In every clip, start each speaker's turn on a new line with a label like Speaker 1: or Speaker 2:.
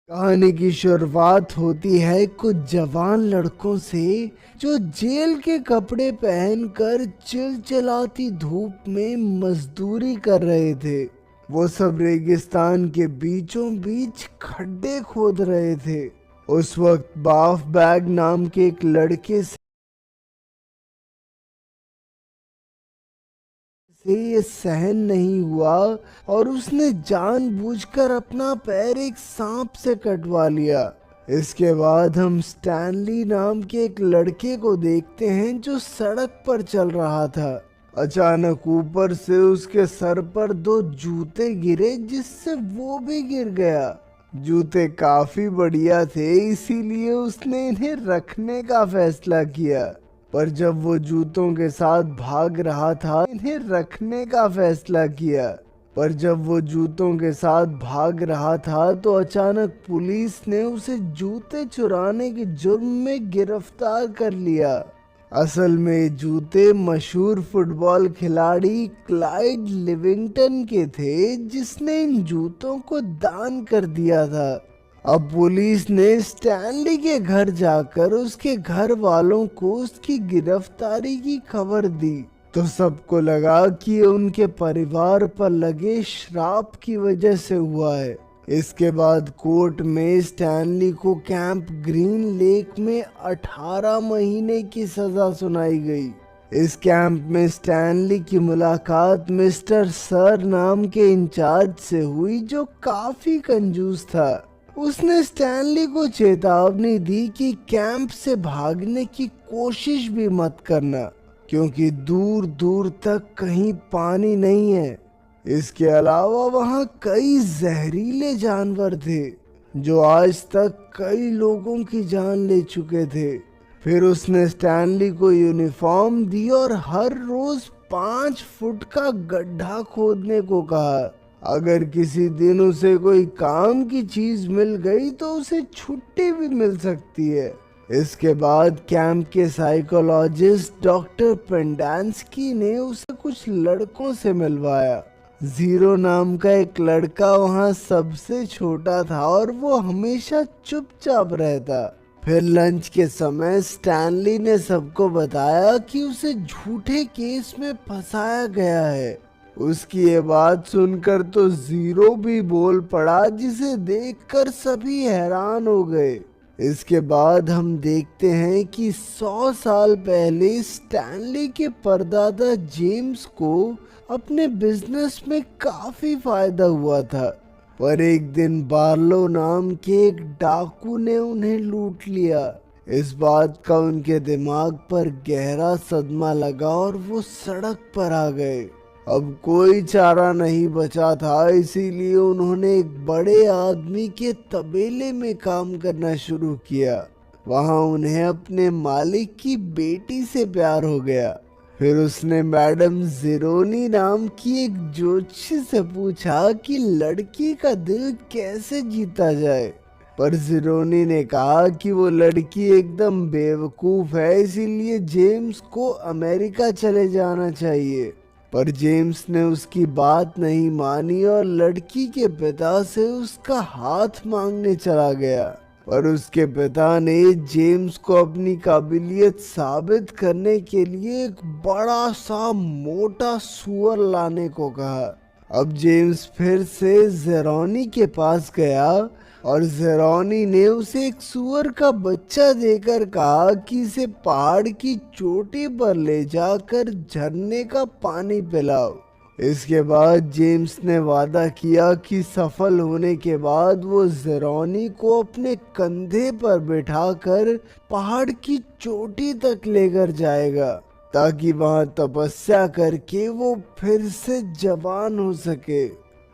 Speaker 1: कहानी की शुरुआत होती है कुछ जवान लड़कों से जो जेल के कपड़े पहनकर चिलचिलाती धूप में मजदूरी कर रहे थे। वो सब रेगिस्तान के बीचों बीच खड्डे खोद रहे थे। उस वक्त बाफ बैग नाम के एक लड़के से ये सहन नहीं हुआ और उसने जानबूझकर अपना पैर एक सांप से कटवा लिया। इसके बाद हम स्टैनली नाम के एक लड़के को देखते हैं जो सड़क पर चल रहा था। अचानक ऊपर से उसके सर पर दो जूते गिरे जिससे वो भी गिर गया। जूते काफी बढ़िया थे, इसीलिए उसने इन्हें रखने का फैसला किया। पर जब वो जूतों के साथ भाग रहा था इन्हें रखने का फैसला किया पर जब वो जूतों के साथ भाग रहा था तो अचानक पुलिस ने उसे जूते चुराने के जुर्म में गिरफ्तार कर लिया। असल में जूते मशहूर फुटबॉल खिलाड़ी क्लाइड लिविंगटन के थे जिसने इन जूतों को दान कर दिया था। अब पुलिस ने स्टैनली के घर जाकर उसके घर वालों को उसकी गिरफ्तारी की खबर दी तो सबको लगा कि ये उनके परिवार पर लगे श्राप की वजह से हुआ है। इसके बाद कोर्ट में स्टैनली को कैंप ग्रीन लेक में 18 महीने की सजा सुनाई गई। इस कैंप में स्टैनली की मुलाकात मिस्टर सर नाम के इंचार्ज से हुई जो काफी कंजूस था। उसने स्टैनली को चेतावनी दी कि कैंप से भागने की कोशिश भी मत करना क्योंकि दूर दूर तक कहीं पानी नहीं है। इसके अलावा वहाँ कई जहरीले जानवर थे जो आज तक कई लोगों की जान ले चुके थे। फिर उसने स्टैनली को यूनिफॉर्म दी और हर रोज 5 फुट का गड्ढा खोदने को कहा। अगर किसी दिन उसे कोई काम की चीज मिल गई तो उसे छुट्टी भी मिल सकती है। इसके बाद कैंप के साइकोलॉजिस्ट डॉक्टर पेंडांस्की ने उसे कुछ लड़कों से मिलवाया। जीरो नाम का एक लड़का वहाँ सबसे छोटा था और वो हमेशा चुपचाप रहता। फिर लंच के समय स्टैनली ने सबको बताया कि उसे झूठे केस में फंसाया गया है। उसकी ये बात सुनकर तो जीरो भी बोल पड़ा जिसे देखकर सभी हैरान हो गए। इसके बाद हम देखते हैं कि 100 साल पहले स्टैनली के परदादा जेम्स को अपने बिजनेस में काफी फायदा हुआ था। पर एक दिन बार्लो नाम के एक डाकू ने उन्हें लूट लिया। इस बात का उनके दिमाग पर गहरा सदमा लगा और वो सड़क पर आ गए। अब कोई चारा नहीं बचा था, इसीलिए उन्होंने एक बड़े आदमी के तबेले में काम करना शुरू किया। वहाँ उन्हें अपने मालिक की बेटी से प्यार हो गया। फिर उसने मैडम जिरोनी नाम की एक ज्योतिषी से पूछा कि लड़की का दिल कैसे जीता जाए। पर जिरोनी ने कहा कि वो लड़की एकदम बेवकूफ है, इसीलिए जेम्स को अमेरिका चले जाना चाहिए। पर जेम्स ने उसकी बात नहीं मानी और लड़की के पिता से उसका हाथ मांगने चला गया। पर उसके पिता ने जेम्स को अपनी काबिलियत साबित करने के लिए एक बड़ा सा मोटा सुअर लाने को कहा। अब जेम्स फिर से जेरोनी के पास गया और जेरोनी ने उसे एक सुअर का बच्चा देकर कहा कि इसे पहाड़ की चोटी पर ले जाकर झरने का पानी पिलाओ। इसके बाद जेम्स ने वादा किया कि सफल होने के बाद वो जेरोनी को अपने कंधे पर बिठाकर पहाड़ की चोटी तक लेकर जाएगा ताकि वहां तपस्या करके वो फिर से जवान हो सके।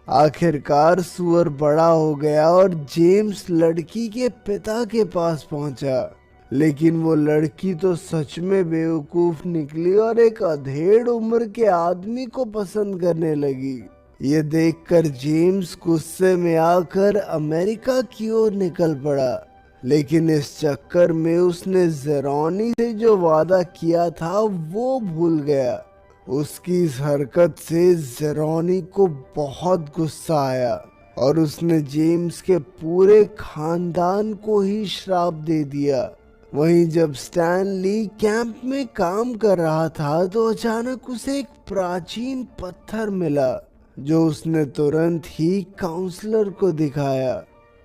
Speaker 1: आखिरकार सुअर बड़ा हो गया और जेम्स लड़की के पिता के पास पहुंचा। लेकिन वो लड़की तो सच में बेवकूफ निकली और एक अधेड़ उम्र के आदमी को पसंद करने लगी। ये देखकर जेम्स गुस्से में आकर अमेरिका की ओर निकल पड़ा। लेकिन इस चक्कर में उसने जेरोनी से जो वादा किया था वो भूल गया। उसकी इस हरकत से जेरोनी को बहुत गुस्सा आया। और उसने जेम्स के पूरे खानदान को ही श्राप दे दिया। वहीं जब स्टैनली कैंप में काम कर रहा था तो अचानक उसे एक प्राचीन पत्थर मिला जो उसने तुरंत ही काउंसलर को दिखाया,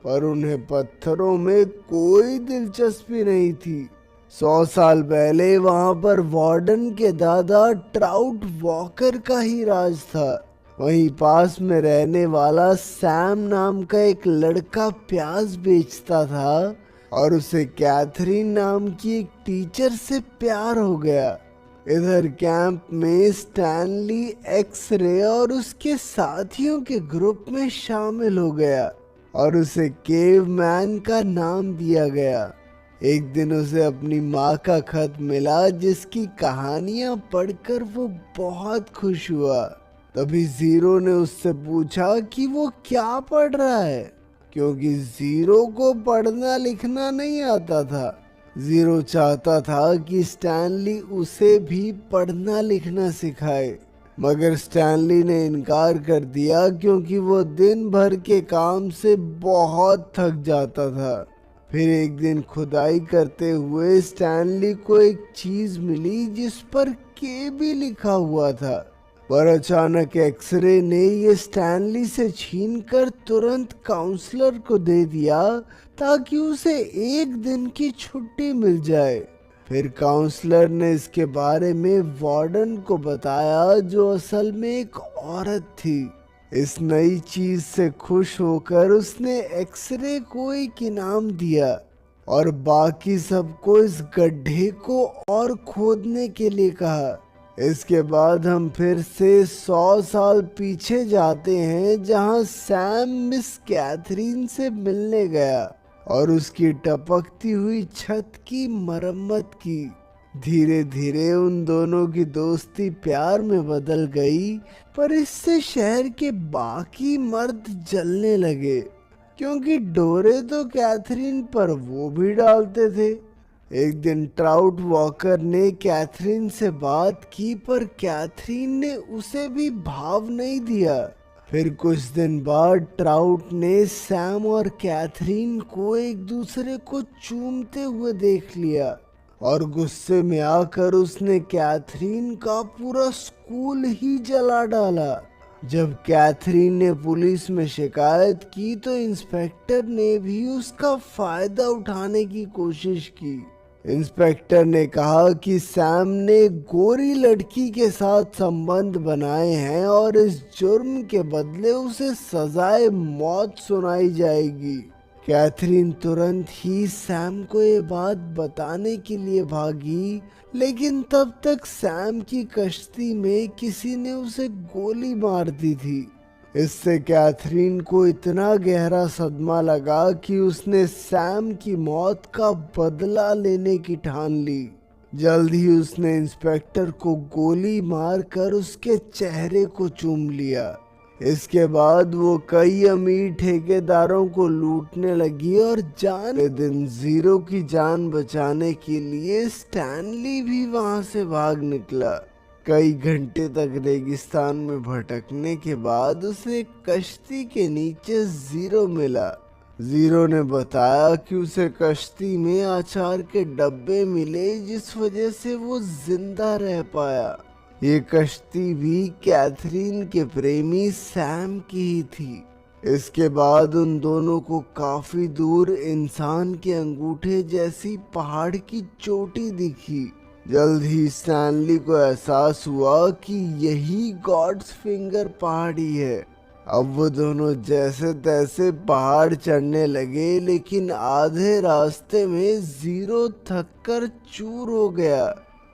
Speaker 1: पर उन्हें पत्थरों में कोई दिलचस्पी नहीं थी। 100 साल पहले वहां पर वार्डन के दादा ट्राउट वॉकर का ही राज था। वहीं पास में रहने वाला सैम नाम का एक लड़का प्याज बेचता था और उसे कैथरीन नाम की एक टीचर से प्यार हो गया। इधर कैंप में स्टैनली एक्स-रे और उसके साथियों के ग्रुप में शामिल हो गया और उसे केवमैन का नाम दिया गया। एक दिन उसे अपनी माँ का खत मिला जिसकी कहानियां पढ़कर वो बहुत खुश हुआ। तभी जीरो ने उससे पूछा कि वो क्या पढ़ रहा है, क्योंकि जीरो को पढ़ना लिखना नहीं आता था। जीरो चाहता था कि स्टैनली उसे भी पढ़ना लिखना सिखाए, मगर स्टैनली ने इनकार कर दिया क्योंकि वो दिन भर के काम से बहुत थक जाता था। फिर एक दिन खुदाई करते हुए स्टैनली को एक चीज मिली जिस पर के भी लिखा हुआ था, पर अचानक एक्सरे ने ये स्टैनली से छीनकर तुरंत काउंसलर को दे दिया ताकि उसे एक दिन की छुट्टी मिल जाए। फिर काउंसलर ने इसके बारे में वार्डन को बताया जो असल में एक औरत थी। इस नई चीज से खुश होकर उसने एक्सरे को एक इनाम दिया और बाकी सबको इस गड्ढे को और खोदने के लिए कहा। इसके बाद हम फिर से 100 साल पीछे जाते हैं जहां सैम मिस कैथरीन से मिलने गया और उसकी टपकती हुई छत की मरम्मत की। धीरे धीरे उन दोनों की दोस्ती प्यार में बदल गई, पर इससे शहर के बाकी मर्द जलने लगे क्योंकि डोरे तो कैथरीन पर वो भी डालते थे। एक दिन ट्राउट वॉकर ने कैथरीन से बात की, पर कैथरीन ने उसे भी भाव नहीं दिया। फिर कुछ दिन बाद ट्राउट ने सैम और कैथरीन को एक दूसरे को चूमते हुए देख लिया और गुस्से में आकर उसने कैथरीन का पूरा स्कूल ही जला डाला। जब कैथरीन ने पुलिस में शिकायत की तो इंस्पेक्टर ने भी उसका फायदा उठाने की कोशिश की। इंस्पेक्टर ने कहा कि सैम ने गोरी लड़की के साथ संबंध बनाए हैं और इस जुर्म के बदले उसे सजाए मौत सुनाई जाएगी। कैथरीन तुरंत ही सैम को ये बात बताने के लिए भागी, लेकिन तब तक सैम की कश्ती में किसी ने उसे गोली मार दी थी। इससे कैथरीन को इतना गहरा सदमा लगा कि उसने सैम की मौत का बदला लेने की ठान ली। जल्द ही उसने इंस्पेक्टर को गोली मारकर उसके चेहरे को चूम लिया। इसके बाद वो कई अमीर ठेकेदारों को लूटने लगी और दिन जीरो की जान बचाने के लिए स्टैनली भी वहां से भाग निकला। कई घंटे तक रेगिस्तान में भटकने के बाद उसे कश्ती के नीचे जीरो मिला। जीरो ने बताया कि उसे कश्ती में अचार के डब्बे मिले जिस वजह से वो जिंदा रह पाया। ये कश्ती भी कैथरीन के प्रेमी सैम की ही थी। इसके बाद उन दोनों को काफी दूर इंसान के अंगूठे जैसी पहाड़ की चोटी दिखी। जल्द ही स्टैनली को एहसास हुआ कि यही गॉड्स फिंगर पहाड़ी है। अब वो दोनों जैसे तैसे पहाड़ चढ़ने लगे, लेकिन आधे रास्ते में जीरो थककर चूर हो गया,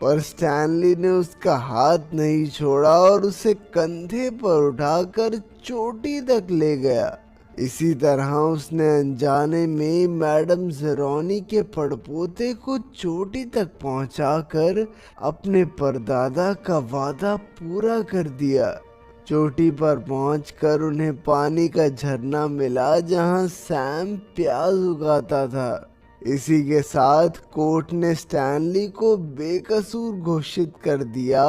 Speaker 1: पर स्टैनली ने उसका हाथ नहीं छोड़ा और उसे कंधे पर उठाकर चोटी तक ले गया। इसी तरह उसने अनजाने में मैडम जेरोनी के पड़पोते को चोटी तक पहुंचाकर अपने परदादा का वादा पूरा कर दिया। चोटी पर पहुंचकर उन्हें पानी का झरना मिला जहां सैम प्याज उगाता था। इसी के साथ कोर्ट ने स्टैनली को बेकसूर घोषित कर दिया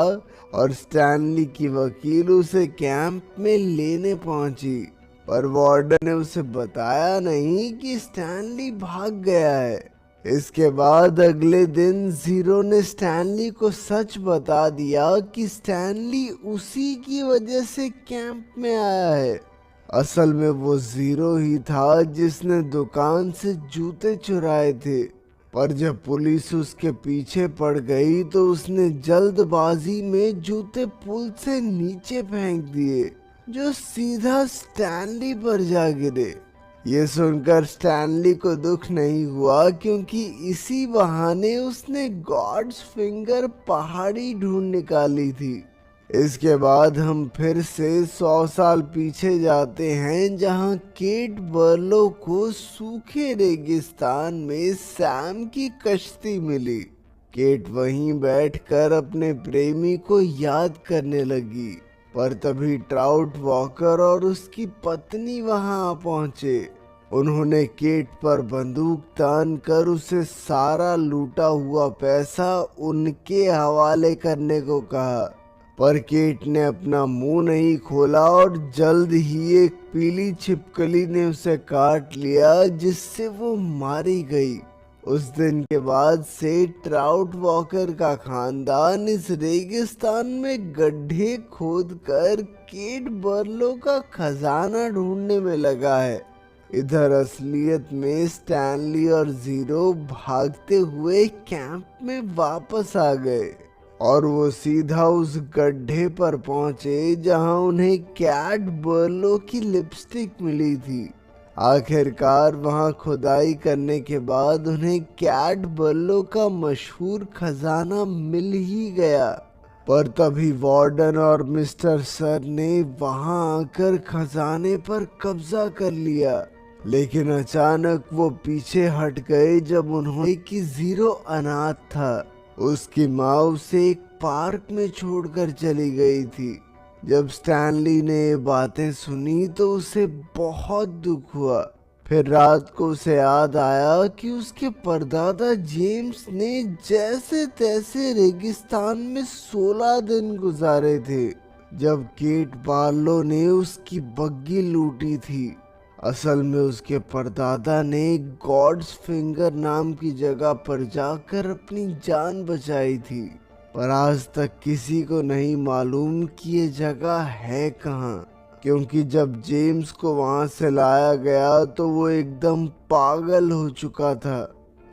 Speaker 1: और स्टैनली की वकील उसे कैंप में लेने पहुंची। पर वार्डन ने उसे बताया नहीं कि स्टैनली भाग गया है। इसके बाद अगले दिन जीरो ने स्टैनली को सच बता दिया कि स्टैनली उसी की वजह से कैंप में आया है। असल में वो जीरो ही था जिसने दुकान से जूते चुराए थे। पर जब पुलिस उसके पीछे पड़ गई तो उसने जल्दबाजी में जूते पुल से नीचे फेंक दिए, जो सीधा स्टैनली पर जा गिरे। ये सुनकर स्टैनली को दुख नहीं हुआ, क्योंकि इसी बहाने उसने गॉड्स फिंगर पहाड़ी ढूंढ निकाली थी। इसके बाद हम फिर से 100 साल पीछे जाते हैं, जहां केट बर्लो को सूखे रेगिस्तान में सैम की कश्ती मिली। केट वहीं बैठकर अपने प्रेमी को याद करने लगी, पर तभी ट्राउट वॉकर और उसकी पत्नी वहां पहुंचे। उन्होंने केट पर बंदूक तान कर उसे सारा लूटा हुआ पैसा उनके हवाले करने को कहा, पर केट ने अपना मुंह नहीं खोला और जल्द ही एक पीली छिपकली ने उसे काट लिया, जिससे वो मारी गई। उस दिन के बाद से ट्राउट वॉकर का खानदान इस रेगिस्तान में गड्ढे खोदकर केट बर्लो का खजाना ढूंढने में लगा है। इधर असलियत में स्टैनली और जीरो भागते हुए कैंप में वापस आ गए और वो सीधा उस गड्ढे पर पहुंचे जहां उन्हें कैट बर्लो की लिपस्टिक मिली थी। आखिरकार वहां खुदाई करने के बाद उन्हें कैट बर्लो का मशहूर खजाना मिल ही गया। पर तभी वार्डन और मिस्टर सर ने वहां आकर खजाने पर कब्जा कर लिया, लेकिन अचानक वो पीछे हट गए जब उन्होंने कि जीरो अनाथ था। उसकी माँ उसे एक पार्क में छोड़कर चली गई थी। जब स्टैनली ने ये बातें सुनी तो उसे बहुत दुख हुआ। फिर रात को उसे याद आया कि उसके परदादा जेम्स ने जैसे तैसे रेगिस्तान में 16 दिन गुजारे थे, जब केट बार्लो ने उसकी बग्गी लूटी थी। असल में उसके परदादा ने गॉड्स फिंगर नाम की जगह पर जाकर अपनी जान बचाई थी, पर आज तक किसी को नहीं मालूम कि ये जगह है कहाँ, क्योंकि जब जेम्स को वहां से लाया गया तो वो एकदम पागल हो चुका था।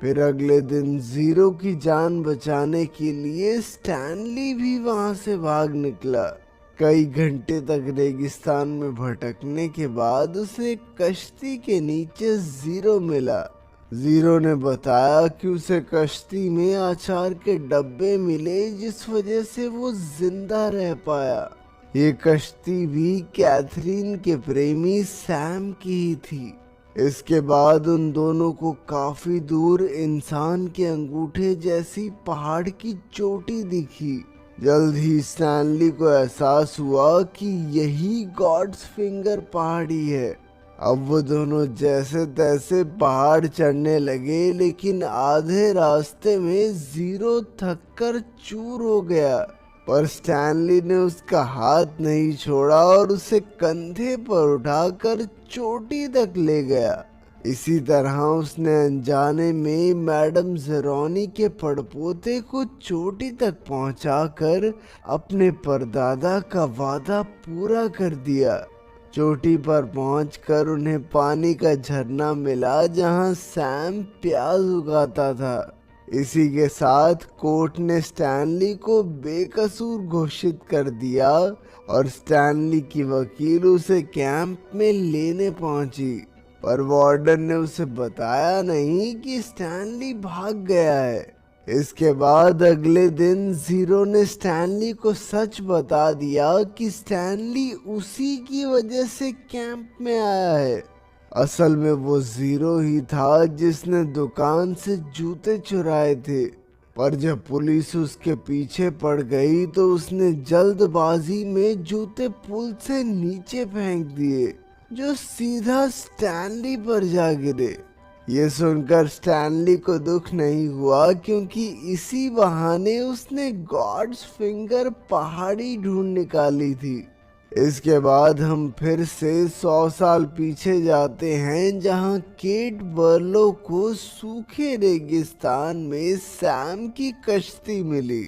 Speaker 1: फिर अगले दिन जीरो की जान बचाने के लिए स्टैनली भी वहां से भाग निकला। कई घंटे तक रेगिस्तान में भटकने के बाद उसे एक कश्ती के नीचे जीरो मिला। जीरो ने बताया कि उसे कश्ती में अचार के डब्बे मिले, जिस वजह से वो जिंदा रह पाया। ये कश्ती भी कैथरीन के प्रेमी सैम की ही थी। इसके बाद उन दोनों को काफी दूर इंसान के अंगूठे जैसी पहाड़ की चोटी दिखी। जल्द ही स्टैनली को एहसास हुआ कि यही गॉड्स फिंगर पहाड़ी है। अब वो दोनों जैसे तैसे पहाड़ चढ़ने लगे, लेकिन आधे रास्ते में जीरो थककर चूर हो गया, पर स्टैनली ने उसका हाथ नहीं छोड़ा और उसे कंधे पर उठाकर चोटी तक ले गया। इसी तरह उसने अनजाने में मैडम जेरोनी के पड़पोते को चोटी तक पहुंचाकर अपने परदादा का वादा पूरा कर दिया। चोटी पर पहुंचकर उन्हें पानी का झरना मिला जहां सैम प्याज उगाता था। इसी के साथ कोर्ट ने स्टैनली को बेकसूर घोषित कर दिया और स्टैनली की वकील उसे कैंप में लेने पहुंची, पर वार्डन ने उसे बताया नहीं कि स्टैनली भाग गया है। इसके बाद अगले दिन जीरो ने स्टैनली को सच बता दिया कि स्टैनली उसी की वजह से कैंप में आया है। असल में वो जीरो ही था जिसने दुकान से जूते चुराए थे, पर जब पुलिस उसके पीछे पड़ गई तो उसने जल्दबाजी में जूते पुल से नीचे फेंक दिए, जो सीधा स्टैनली पर जा गिरे। ये सुनकर स्टैनली को दुख नहीं हुआ, क्योंकि इसी बहाने उसने गॉड्स फिंगर पहाड़ी ढूंढ निकाली थी। इसके बाद हम फिर से 100 साल पीछे जाते हैं, जहां केट बर्लो को सूखे रेगिस्तान में सैम की कश्ती मिली।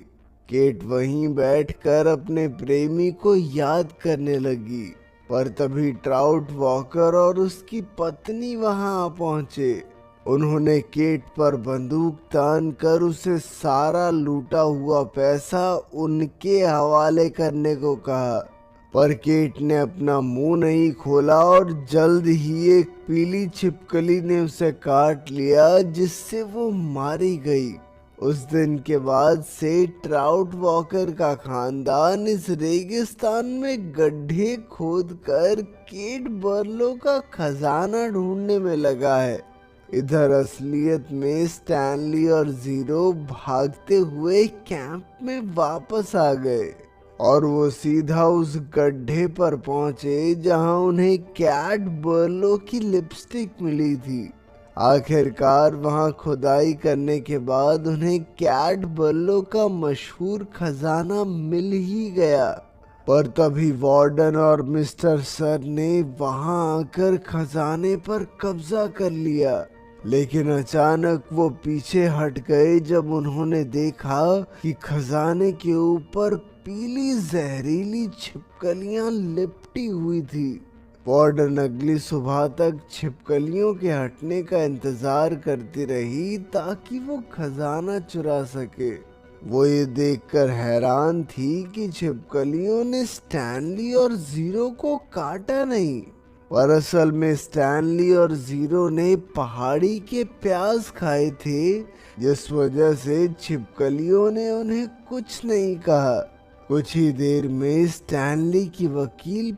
Speaker 1: केट वहीं बैठकर अपने प्रेमी को याद करने लगी, पर तभी ट्राउट वॉकर और उसकी पत्नी वहां आ पहुंचे। उन्होंने केट पर बंदूक तान कर उसे सारा लूटा हुआ पैसा उनके हवाले करने को कहा, पर केट ने अपना मुंह नहीं खोला और जल्द ही एक पीली छिपकली ने उसे काट लिया, जिससे वो मारी गई। उस दिन के बाद से ट्राउट वॉकर का खानदान इस रेगिस्तान में गड्ढे खोदकर केट बर्लो का खजाना ढूंढने में लगा है। इधर असलियत में स्टैनली और जीरो भागते हुए कैंप में वापस आ गए और वो सीधा उस गड्ढे पर पहुंचे जहां उन्हें कैट बर्लो की लिपस्टिक मिली थी। आखिरकार वहां खुदाई करने के बाद उन्हें कैट बर्लो का मशहूर खजाना मिल ही गया, पर तभी वार्डन और मिस्टर सर ने वहां आकर खजाने पर कब्जा कर लिया। लेकिन अचानक वो पीछे हट गए जब उन्होंने देखा कि खजाने के ऊपर पीली जहरीली छिपकलियां लिपटी हुई थी। वार्डन अगली सुबह तक छिपकलियों के हटने का इंतजार करती रही ताकि वो खजाना चुरा सके। वो ये देखकर हैरान थी कि छिपकलियों ने स्टैनली और जीरो को काटा नहीं, पर असल में स्टैनली और जीरो ने पहाड़ी के प्याज खाए थे, जिस वजह से छिपकलियों ने उन्हें कुछ नहीं कहा। कुछ ही देर में स्टैनली की वकील